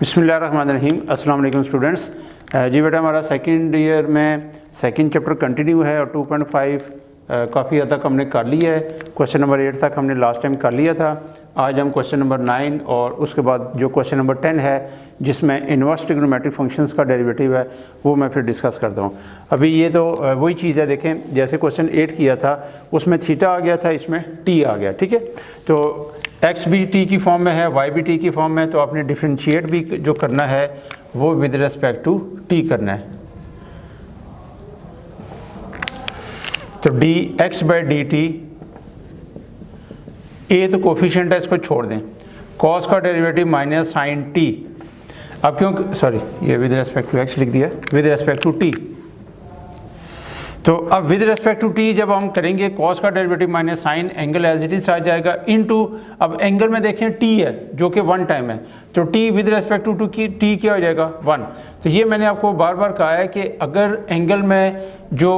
बिस्मिल्लाहिर्रहमानिर्रहीम। अस्सलाम वालेकुम स्टूडेंट्स। जी बेटा, हमारा सेकंड ईयर में सेकंड चैप्टर कंटिन्यू है और 2.5 काफ़ी हद तक हमने कर लिया है। क्वेश्चन नंबर 8 तक हमने लास्ट टाइम कर लिया था। आज हम क्वेश्चन नंबर 9 और उसके बाद जो क्वेश्चन नंबर 10 है जिसमें इन्वर्स ट्रिग्नोमेट्रिक फंक्शंस का डेरिवेटिव है वो मैं फिर डिस्कस करता हूँ। अभी ये तो वही चीज़ है, देखें जैसे क्वेश्चन 8 किया था उसमें थीटा आ गया था, इसमें टी आ गया। ठीक है, तो एक्स भी टी की फॉर्म में है, वाई भी टी की फॉर्म में है, तो आपने डिफ्रेंशिएट भी जो करना है वो विद रिस्पेक्ट टू टी करना है। तो d x by D t, a तो कोफिशिएंट है, इसको छोड़ दें। कॉस का डेरिवेटिव माइनस साइन टी, अब क्यों सॉरी ये विद रिस्पेक्ट टू एक्स लिख दिया, विद रिस्पेक्ट टू टी। तो अब विद रिस्पेक्ट टू टी जब हम करेंगे कॉस का derivative minus sine angle as it is आ जाएगा इनटू, अब एंगल में देखें टी है जो कि 1 टाइम है, तो टी विद रिस्पेक्ट टू की टी क्या हो जाएगा 1। तो ये मैंने आपको बार बार कहा है कि अगर एंगल में जो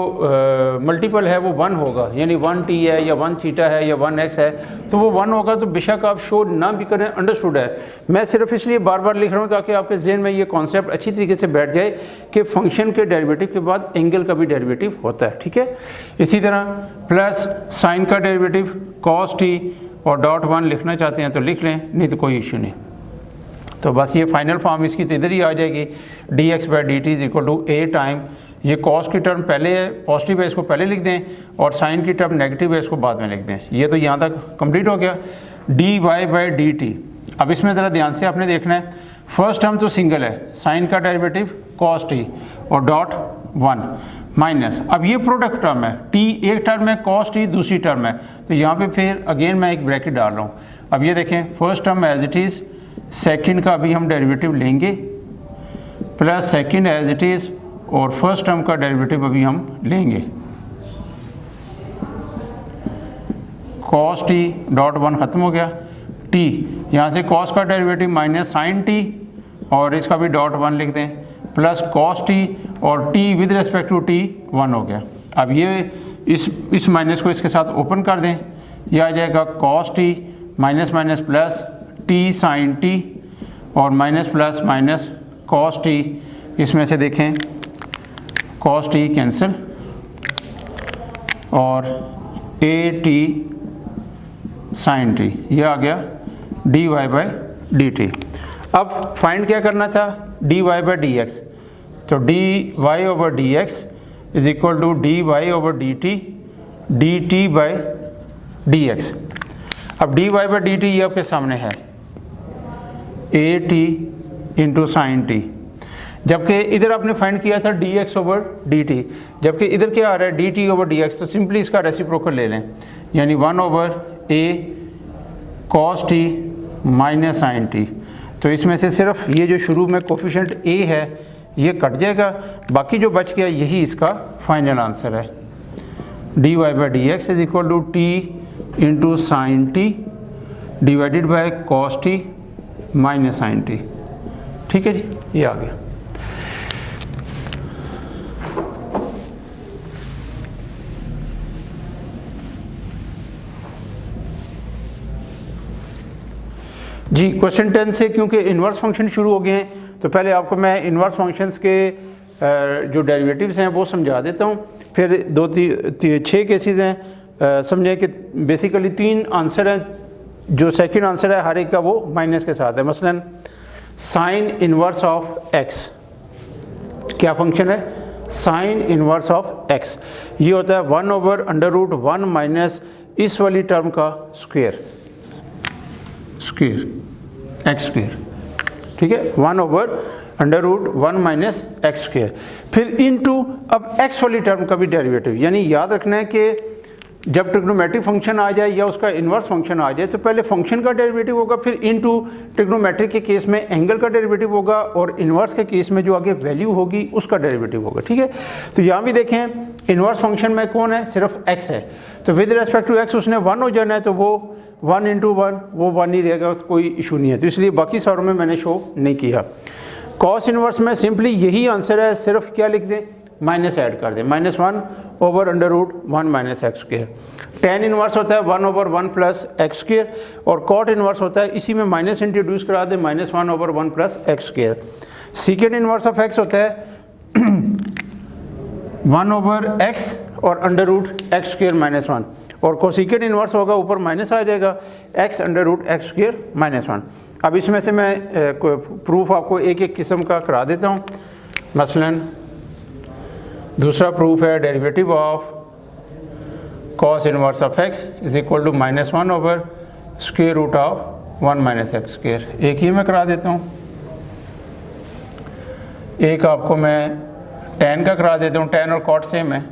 मल्टीपल है वो 1 होगा, यानी 1 टी है या 1 थीटा है या 1 एक्स है, तो वो 1 होगा। तो बेशक आप शो ना भी करें, अंडरस्टूड है। मैं सिर्फ इसलिए बार बार लिख रहा हूँ ताकि आपके जहन में ये कॉन्सेप्ट अच्छी तरीके से बैठ जाए कि फंक्शन के डेरिवेटिव के बाद एंगल का भी डेरिवेटिव होता है। ठीक है, इसी तरह प्लस साइन का डेरिवेटिव कॉस टी और डॉट 1 लिखना चाहते हैं तो लिख लें, नहीं तो कोई इशू नहीं। तो बस ये फाइनल फॉर्म इसकी तो इधर ही आ जाएगी, D x by D T is equal to A time, ये कॉस की टर्म पहले है, पॉजिटिव है, इसको पहले लिख दें, और साइन की टर्म नेगेटिव है, इसको बाद में लिख दें। ये तो यहाँ तक कंप्लीट हो गया। D Y by D T, अब इसमें ज़रा ध्यान से आपने देखना है, फर्स्ट टर्म तो सिंगल है, साइन का डेरिवेटिव कॉस टी और डॉट 1 माइनस, अब ये प्रोडक्ट टर्म है, टी एक टर्म है, कॉस टी दूसरी टर्म है, तो यहाँ पे फिर अगेन मैं एक ब्रैकेट डाल रहा हूँ। अब ये देखें first term as it is, second का अभी हम डेरिवेटिव लेंगे, plus second as it is, और फर्स्ट टर्म का डेरिवेटिव अभी हम लेंगे। कॉस टी डॉट 1 ख़त्म हो गया, टी यहाँ से कॉस का डेरिवेटिव माइनस साइन टी और इसका भी डॉट 1 लिख दें, प्लस कॉस टी और T with respect to T 1 हो गया। अब ये इस माइनस को इसके साथ ओपन कर दें, यह आ जाएगा cos T minus minus plus t sine t और minus plus minus cos t, इसमें से देखें कॉस टी कैंसिल और ए टी साइन टी, यह आ गया D Y by D T. अब फाइंड क्या करना था, d Y by D x, तो d y over d x is equal to d y over d t by D x. अब d Y by D t ये आपके सामने है, a t into sine t, जबकि इधर आपने find किया था d x over d t, जबकि इधर क्या आ रहा है d T over d x, तो सिंपली इसका रेसिप्रोकल ले लें, यानी 1 over a cos T minus sine t. तो इसमें से सिर्फ ये जो शुरू में कोफिशिएंट ए है ये कट जाएगा, बाकी जो बच गया यही इसका फाइनल आंसर है। D Y by D x is equal to T into sine T divided by cos T minus sine T. ठीक है जी, ये आ गया। जी क्वेश्चन 10 से क्योंकि इन्वर्स फंक्शन शुरू हो गए हैं तो पहले आपको मैं इन्वर्स फंक्शंस के जो डेरिवेटिव्स हैं वो समझा देता हूँ, फिर 6 केसेस हैं। समझें कि बेसिकली 3 आंसर हैं, जो सेकंड आंसर है हर एक का वो माइनस के साथ है। मसलन साइन इन्वर्स ऑफ एक्स, क्या फंक्शन है, साइन इन्वर्स ऑफ एक्स, ये होता है 1 ओवर अंडर रूट 1 माइनस इस वाली टर्म का स्क्वेयर एक्स स्क्वेयर। ठीक है, 1 over under root 1 minus X square, फिर इनटू अब एक्स वाली टर्म का भी डेरिवेटिव, यानी याद रखना है कि जब ट्रिग्नोमेट्रिक फंक्शन आ जाए या उसका इन्वर्स फंक्शन आ जाए तो पहले फंक्शन का डेरिवेटिव होगा, फिर इनटू ट्रिग्नोमेट्रिक के केस में एंगल का डेरिवेटिव होगा और इन्वर्स के केस में जो आगे वैल्यू होगी उसका डेरिवेटिव होगा। ठीक है, तो यहाँ भी देखें इन्वर्स फंक्शन में कौन है, सिर्फ एक्स है, तो विद रेस्पेक्ट टू एक्स उसने 1 हो जाना है, तो वो 1 इंटू 1 वो 1 ही रहेगा, कोई इशू नहीं है। तो इसलिए बाकी सारों में मैंने शो नहीं किया। कॉस इन्वर्स में सिंपली यही आंसर है, सिर्फ क्या लिख दें माइनस ऐड कर दें, -1/√1 minus x square. Tan inverse होता है 1/1 प्लस एक्स स्क्वायर, और कॉट इनवर्स होता है, इसी में माइनस इंट्रोड्यूस करा दें, -1/1 plus x square. सीकेंड inverse of x होता है 1/x और √x स्क्वायर -1, और कोसिकेंड इनवर्स होगा, ऊपर माइनस आ जाएगा, x √x स्क्वायर -1। अब इसमें से मैं प्रूफ आपको एक एक किस्म का करा देता हूँ। मसलन दूसरा प्रूफ है derivative of cos inverse of x is equal to -1/√1 minus x square. एक ही मैं करा देता हूँ, एक आपको मैं tan का करा देता हूँ, tan और cot सेम है।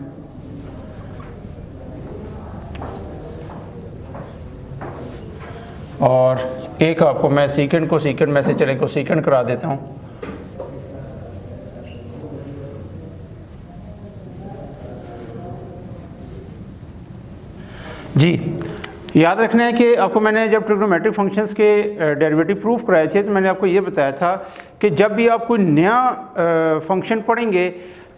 और एक आपको मैं सीकेंड को सीकेंड में से चले को सीकेंड करा देता हूँ। जी, याद रखना है कि आपको मैंने जब ट्रिग्नोमेट्रिक फंक्शंस के डेरिवेटिव प्रूफ कराए थे तो मैंने आपको ये बताया था कि जब भी आप कोई नया फंक्शन पढ़ेंगे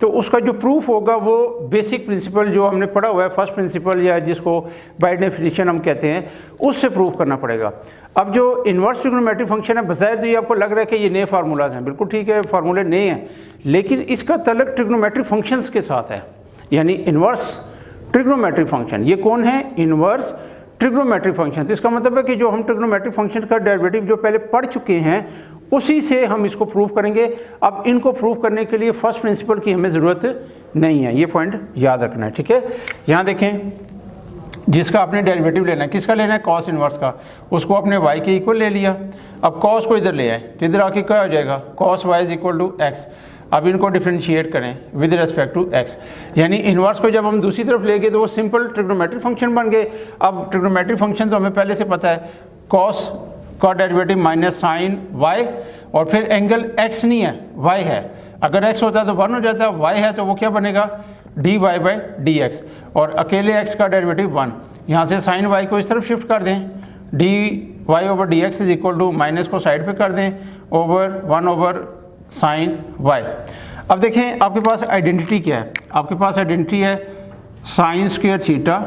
तो उसका जो प्रूफ होगा वो बेसिक प्रिंसिपल जो हमने पढ़ा हुआ है, फर्स्ट प्रिंसिपल या जिसको बाय डेफिनेशन हम कहते हैं, उससे प्रूफ करना पड़ेगा। अब जो इन्वर्स ट्रिग्नोमेट्रिक फंक्शन है, बज़ाहिर तो ये आपको लग रहा है कि ये नए फार्मूलाज हैं, बिल्कुल ठीक है, फार्मूले नए हैं, लेकिन इसका तल्लुक ट्रिग्नोमेट्रिक फंक्शंस के साथ है, यानी इन्वर्स ट्रिग्नोमेट्रिक फंक्शन। ये कौन है? Inverse trigonometric function. तो इसका मतलब है कि जो हम ट्रिग्नोमेट्रिक फंक्शन का डेरिवेटिव जो पहले पढ़ चुके हैं उसी से हम इसको प्रूव करेंगे। अब इनको प्रूव करने के लिए फर्स्ट प्रिंसिपल की हमें ज़रूरत नहीं है, ये पॉइंट याद रखना है, ठीक है। यहाँ देखें, जिसका आपने डेरिवेटिव लेना है, किसका लेना है? कॉस इनवर्स का, उसको आपने y के इक्वल ले लिया। अब कॉस को इधर ले आए तो इधर आके क्या हो जाएगा? Cos y is equal to X. अब इनको डिफरेंशिएट करें विद रिस्पेक्ट टू x, यानी इन्वर्स को जब हम दूसरी तरफ ले गए तो वो सिंपल ट्रिग्नोमेट्रिक फंक्शन बन गए। अब ट्रिग्नोमेट्रिक फंक्शन तो हमें पहले से पता है, कॉस का डेरिवेटिव माइनस साइन y, और फिर एंगल x नहीं है, y है। अगर x होता है तो 1 हो जाता है, y है तो वो क्या बनेगा? dy/dx, और अकेले x का डेरिवेटिव 1। यहाँ से साइन y को इस तरफ शिफ्ट कर दें, dy/dx is equal to minus को साइड पे कर दें ओवर 1/sin y। अब देखें आपके पास आइडेंटिटी क्या है? आपके पास आइडेंटिटी है sine square theta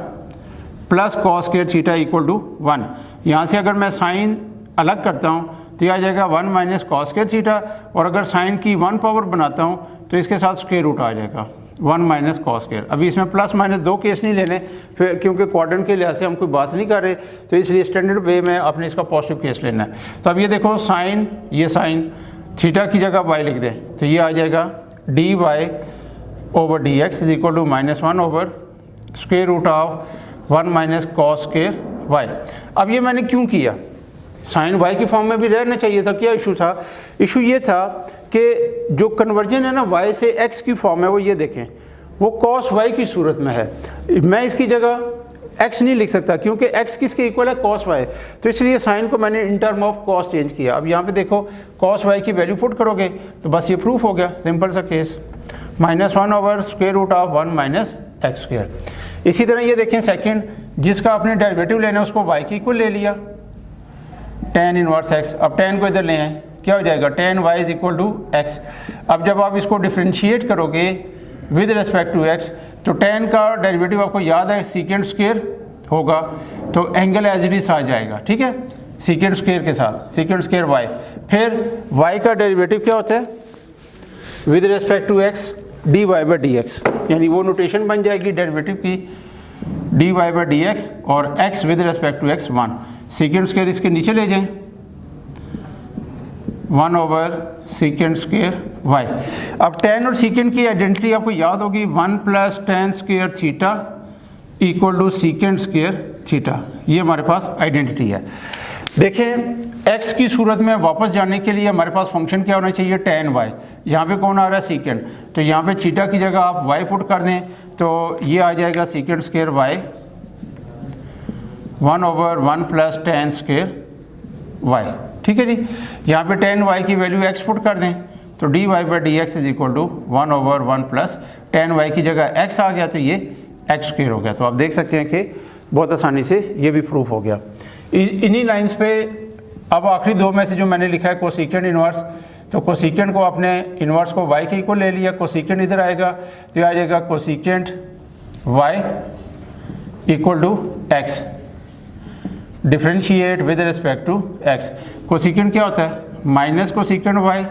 plus cos square theta equal to 1। यहाँ से अगर मैं साइन अलग करता हूँ तो यह आ जाएगा 1 माइनस कॉस स्क्वायर थीटा, और अगर साइन की 1 पावर बनाता हूँ तो इसके साथ स्क्वायर रूट आ जाएगा 1 माइनस कॉस स्क्वायर। अभी इसमें प्लस माइनस दो केस नहीं लेने, फिर क्योंकि क्वाड्रेंट के लिहाज से हम कोई बात नहीं कर रहे, तो इसलिए स्टैंडर्ड वे में आपने इसका पॉजिटिव केस लेना है। तो अब ये देखो, साइन, ये साइन, थीटा की जगह y लिख दें तो ये आ जाएगा dy/dx is equal to -1 over square root of 1 minus cos square y। अब ये मैंने क्यों किया? साइन y की फॉर्म में भी रहना चाहिए था। क्या इशू था? इशू ये था कि जो कन्वर्जन है ना y से x की फॉर्म है, वो ये देखें, वो कॉस y की सूरत में है। मैं इसकी जगह x नहीं लिख सकता क्योंकि x किसके इक्वल है? Cos y। तो इसलिए साइन को मैंने in term of cos change किया। अब यहाँ पे देखो, कॉस y की वैल्यू पुट करोगे तो बस ये प्रूफ हो गया, सिंपल सा case, -1 over square root of 1 minus x square. इसी तरह ये देखें सेकंड, जिसका आपने डेरिवेटिव लेना है उसको y की इक्वल ले लिया, tan इनवर्स x। अब tan को इधर ले आए, क्या हो जाएगा? tan y is equal to x। अब जब आप इसको डिफ्रेंशिएट करोगे विद रिस्पेक्ट टू x तो tan का डेरिवेटिव आपको याद है सीकेंड स्क्वायर होगा, तो एंगल एज इट इज आ जाएगा, ठीक है, सीकेंड स्क्वायर के साथ, सीकेंड स्क्वायर y। फिर y का डेरिवेटिव क्या होता है? With respect to x dy/dx, यानी वो नोटेशन बन जाएगी डेरिवेटिव की dy/dx, और x with respect to x 1। Secant square इसके नीचे ले जाएं, 1 ओवर सीकेंड स्क्वायर y। अब tan और सीकेंड की आइडेंटिटी आपको याद होगी, 1 plus tan square theta equal to secant square theta. ये हमारे पास आइडेंटिटी है। देखें, x की सूरत में वापस जाने के लिए हमारे पास फंक्शन क्या होना चाहिए? tan y। यहाँ पे कौन आ रहा है? सीकेंड। तो यहाँ पे थीटा की जगह आप y पुट कर दें तो ये आ जाएगा secant square y 1 over 1 plus tan square y, ठीक है जी। यहाँ पे tan y की वैल्यू x पुट कर दें तो dy/dx is equal to 1 over 1 plus tan y की जगह x आ गया तो ये x स्क्वायर हो गया। तो आप देख सकते हैं कि बहुत आसानी से ये भी प्रूफ हो गया। इन्हीं लाइंस पे अब आखिरी दो में से जो मैंने लिखा है कोसेकेंड इनवर्स, तो कोसिकेंट को आपने इन्वर्स को y के इक्वल ले लिया, कोसिकेंट इधर आएगा तो आ जाएगा cosecant y equal to x, differentiate with respect to x। Cosecant क्या होता है? Minus cosecant y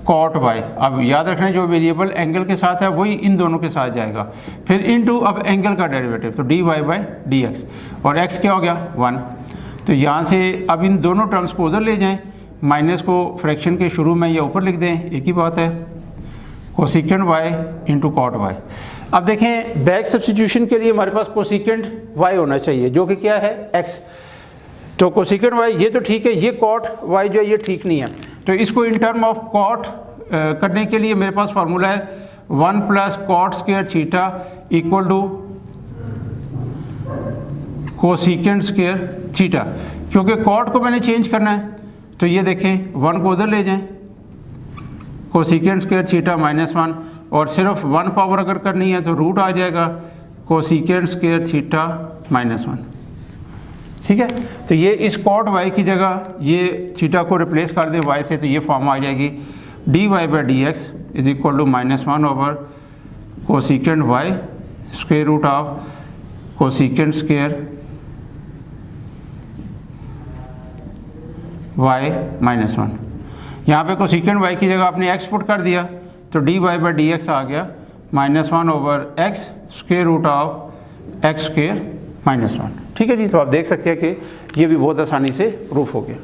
cot y। अब याद रखना जो वेरिएबल एंगल के साथ है वही इन दोनों के साथ जाएगा, फिर इनटू अब एंगल का डेरिवेटिव तो dy बाई dx, और x क्या हो गया 1। तो यहाँ से अब इन दोनों टर्म्स को उधर ले जाएं, माइनस को फ्रैक्शन के शुरू में या ऊपर लिख दें, एक ही बात है, cosecant y into cot y। अब देखें बैक सब्स्टिट्यूशन के लिए हमारे पास कोसिकेंट y होना चाहिए जो कि क्या है x। तो कोसिकेंट y ये तो ठीक है, ये कॉट y जो है ये ठीक नहीं है। तो इसको इन टर्म ऑफ कॉट करने के लिए मेरे पास फार्मूला है 1 plus cot square theta equal to cosecant square theta. क्योंकि कॉट को मैंने चेंज करना है तो ये देखें 1 को उधर ले जाएं, कोसिकेंट स्क्वायर थीटा -1, और सिर्फ 1 पावर अगर करनी है तो रूट आ जाएगा कोसिकेंट स्क्वायर थीटा -1। ठीक है, तो ये इस कॉट y की जगह ये थीटा को रिप्लेस कर दें y से, तो ये फॉर्म आ जाएगी dy by dx is equal to -1 over cosecant y square root of cosecant square y -1। यहाँ पे कोसिकेंट y की जगह आपने x पुट कर दिया तो dy बाई dx आ गया -1 over x square root of x square -1। ठीक है जी, तो आप देख सकते हैं कि ये भी बहुत आसानी से प्रूफ हो गया।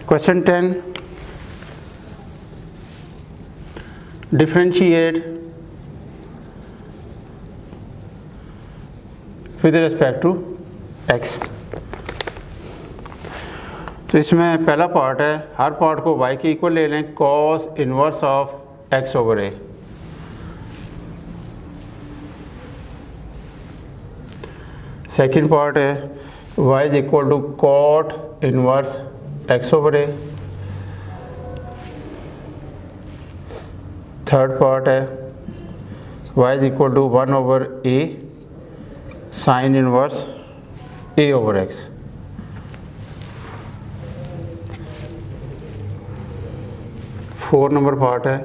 Question 10, differentiate with respect to x। तो इसमें पहला पार्ट है, हर पार्ट को y के इक्वल ले लें, cos inverse of x over a। Second part है y is equal to cot inverse x over a। Third part है y is equal to 1 over a sine inverse a over x। Four number part है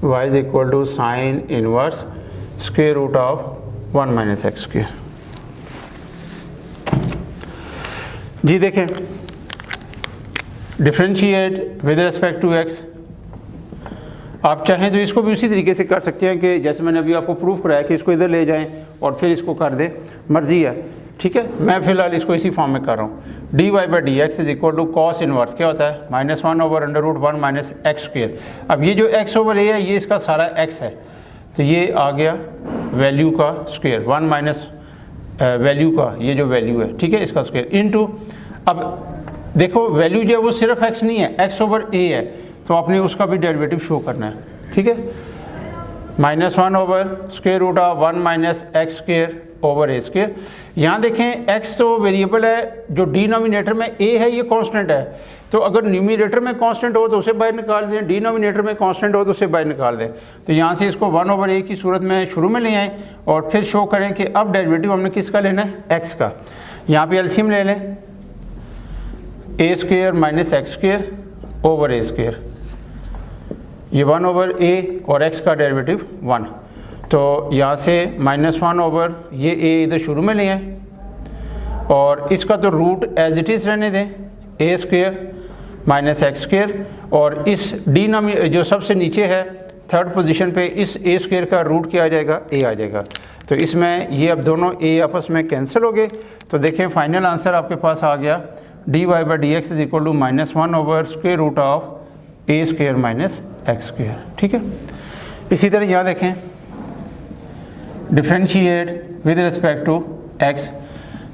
y is equal to sine inverse square root of 1 minus x square. जी देखें, differentiate with respect to x। आप चाहें तो इसको भी उसी तरीके से कर सकते हैं कि जैसे मैंने अभी आपको प्रूफ कराया कि इसको इधर ले जाएं और फिर इसको कर दें, मर्जी है। ठीक है, मैं फिलहाल इसको इसी फॉर्म में कर रहा हूँ। dy by dx is equal to cos inverse क्या होता है -1 ओवर √1 माइनस एक्स स्क्वायर। अब ये जो x ओवर a है ये इसका सारा x है, तो ये आ गया वैल्यू का स्क्वायर, 1 माइनस वैल्यू का ये जो वैल्यू है, ठीक है, इसका स्क्वायर इनटू। अब देखो वैल्यू जो है वो सिर्फ x नहीं है, x ओवर a है, तो आपने उसका भी डेरिवेटिव शो करना है। ठीक है, -1 over square root of 1 minus x square over a square. यहाँ देखें x तो वेरिएबल है, जो डिनोमिनेटर में a है ये कांस्टेंट है, तो अगर न्यूमिनेटर में कांस्टेंट हो तो उसे बाहर निकाल दें, डिनोमिनेटर में कांस्टेंट हो तो उसे बाहर निकाल दें। तो यहाँ से इसको 1 ओवर a की सूरत में शुरू में ले आएँ और फिर शो करें कि अब डेरिवेटिव हमने किसका लेना है, x का। यहाँ पे एलसीएम ले लें, a square minus x square over a square, ये 1 ओवर a और x का डेरिवेटिव 1। तो यहाँ से -1 ओवर ये a इधर शुरू में ले आए और इसका तो रूट एज इट इज़ रहने दें, a square minus x square, और इस जो सबसे नीचे है थर्ड पोजीशन पे इस a स्क्वायर का रूट क्या आ जाएगा, a आ जाएगा। तो इसमें ये अब दोनों a आपस में कैंसिल हो गए। तो देखें फाइनल आंसर आपके पास आ गया dy by dx is equal to -1 over square root of a square minus x square. ठीक है, इसी तरह यहाँ देखें, differentiate with respect to x,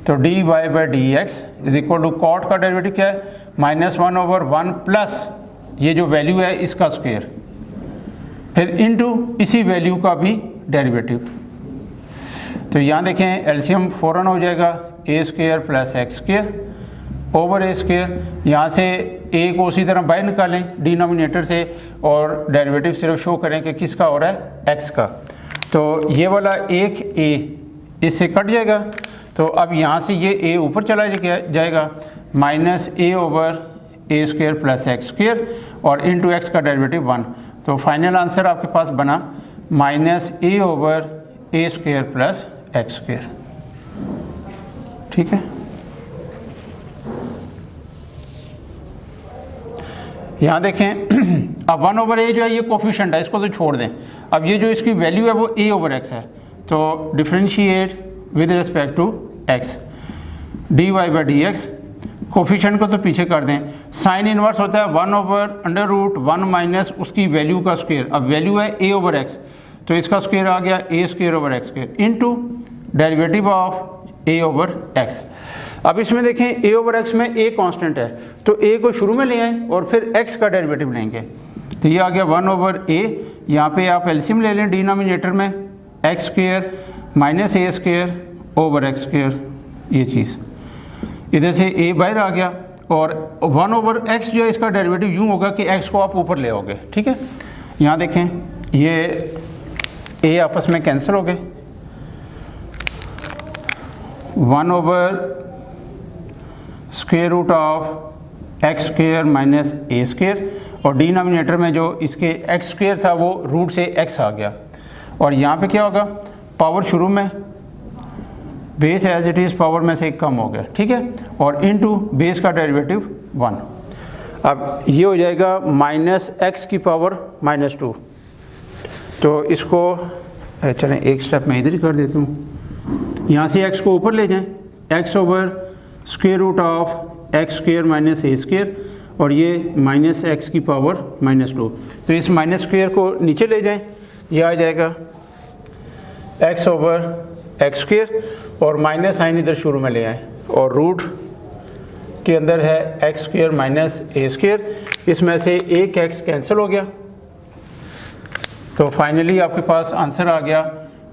तो dy by dx is equal to cot का डेरिवेटिव क्या है, -1 ओवर 1 प्लस ये जो वैल्यू है इसका स्क्वायर, फिर इनटू इसी वैल्यू का भी डेरिवेटिव। तो यहाँ देखें एलसीएम फ़ौरन हो जाएगा a square plus x square over A square, यहाँ से ए को उसी तरह बाहर निकालें डिनोमिनेटर से और डेरिवेटिव सिर्फ शो करें कि किसका हो रहा है, एक्स का। तो ये वाला एक ए इससे कट जाएगा, तो अब यहाँ से ये ए ऊपर चला जाएगा, माइनस ए ओवर ए स्क्वायर प्लस एक्स स्क्वायर और इनटू एक्स का डेरिवेटिव 1। तो फाइनल आंसर आपके पास बना माइनस ए ओवर ए स्क्वायर प्लस एक्स स्क्वायर। ठीक है, यहाँ देखें अब 1 ओवर ए जो है ये कोफिशिएंट है, इसको तो छोड़ दें। अब ये जो इसकी वैल्यू है वो ए ओवर एक्स है, तो differentiate with respect to X D Y by D X. Coefficient को तो पीछे कर दें। साइन इनवर्स होता है 1 ओवर अंडर रूट 1 माइनस उसकी वैल्यू का स्क्वायर। अब वैल्यू है ए ओवर एक्स, तो इसका स्क्वायर आ गया a square over x square into derivative of a over x. अब इसमें देखें ए ओवर एक्स में ए कांस्टेंट है, तो ए को शुरू में ले आएँ और फिर एक्स का डेरिवेटिव लेंगे। तो ये आ गया 1 ओवर ए, यहाँ पे आप एलसीएम ले लें डिनोमिनेटर में, x square minus A square over x square, ये चीज़ इधर से ए बाहर आ गया और 1 ओवर एक्स जो है इसका डेरिवेटिव यूँ होगा कि एक्स को आप ऊपर ले आओगे। ठीक है, यहाँ देखें ये ए आपस में कैंसिल हो गए, 1 over square root of X square minus A square और डिनोमिनेटर में जो इसके एक्स स्क्वायर था वो रूट से एक्स आ गया। और यहाँ पे क्या होगा, पावर शुरू में base as it is power में से कम हो गया। ठीक है, और इनटू बेस का डेरिवेटिव 1। अब ये हो जाएगा माइनस एक्स की पावर माइनस 2। तो इसको चलें एक स्टेप मैं इधर ही कर देता हूँ, यहाँ से एक्स को ऊपर ले जाएं, X over square root of X square minus A square और ये माइनस एक्स की पावर माइनस 2। तो इस माइनस स्क्वायर को नीचे ले जाएं, ये आ जाएगा एक्स ओवर एक्स स्क्वायर और माइनस साइन इधर शुरू में ले आए और रूट के अंदर है x square minus A square, इसमें से एक एक्स कैंसिल हो गया। तो फाइनली आपके पास आंसर आ गया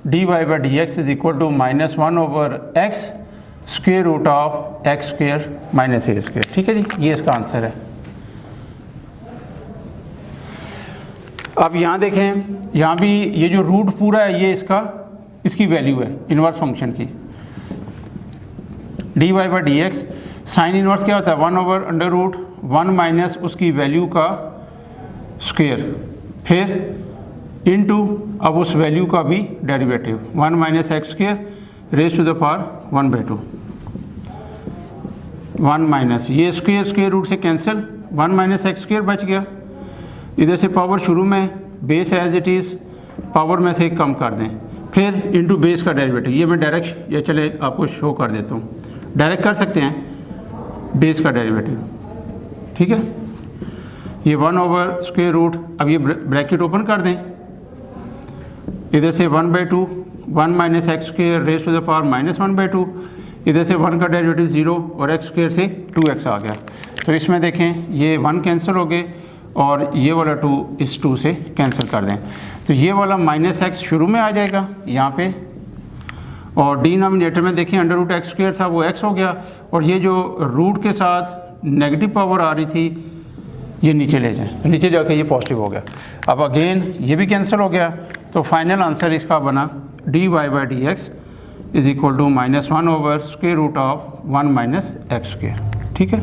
D Y by D x is equal to minus 1 over x square root of X square minus A square. ठीक है जी, ये इसका आंसर है। अब यहाँ देखें, यहाँ भी ये जो रूट पूरा है ये इसकी वैल्यू है इनवर्स फंक्शन की, D Y by D X. Sine inverse क्या होता है, 1 ओवर अंडर रूट 1 माइनस उसकी वैल्यू का स्क्वायर, फिर इनटू अब उस वैल्यू का भी derivative 1 minus x square raise to the power 1/2। 1 minus ये स्क्वायर स्क्वायर रूट से कैंसिल, 1 माइनस एक्स स्क्वायर बच गया। इधर से पावर शुरू में base as it is power में से कम कर दें, फिर इनटू बेस का डेरिवेटिव। ये मैं डायरेक्ट ये चले आपको शो कर देता हूँ, डायरेक्ट कर सकते हैं बेस का डेरिवेटिव। ठीक है, ये 1 ओवर स्क्वायर रूट, अब ये ब्रैकेट ओपन कर दें, इधर से 1/2 1 minus x square raise to the power minus 1/2, इधर से 1 का डेरिवेटिव 0 और एक्स स्क्वायर से 2x आ गया। तो इसमें देखें ये 1 कैंसिल हो गए और ये वाला 2 इस 2 से कैंसिल कर दें, तो ये वाला माइनस एक्स शुरू में आ जाएगा यहाँ पे, और डिनोमिनेटर में देखिए अंडर रूट एक्स स्क्वायर था वो एक्स हो गया, और ये जो रूट के साथ नेगेटिव पावर आ रही थी ये नीचे ले जाएं, तो नीचे जाके ये पॉजिटिव हो गया। अब अगेन ये भी कैंसिल हो गया, तो फाइनल आंसर इसका बना d Y by D x is equal to minus 1 over square root of 1 minus x square. ठीक है,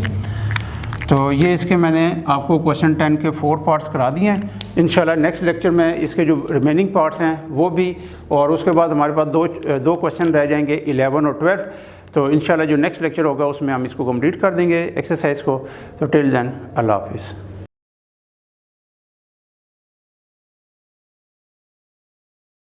तो ये इसके मैंने आपको क्वेश्चन 10 के 4 पार्ट्स करा दिए हैं। इंशाल्लाह नेक्स्ट लेक्चर में इसके जो रिमेनिंग पार्ट्स हैं वो भी, और उसके बाद हमारे पास दो क्वेश्चन रह जाएंगे 11 और 12। तो इंशाल्लाह जो नेक्स्ट लेक्चर होगा उसमें हम इसको कंप्लीट कर देंगे एक्सरसाइज को। तो टिल देन अल्लाह हाफिज़।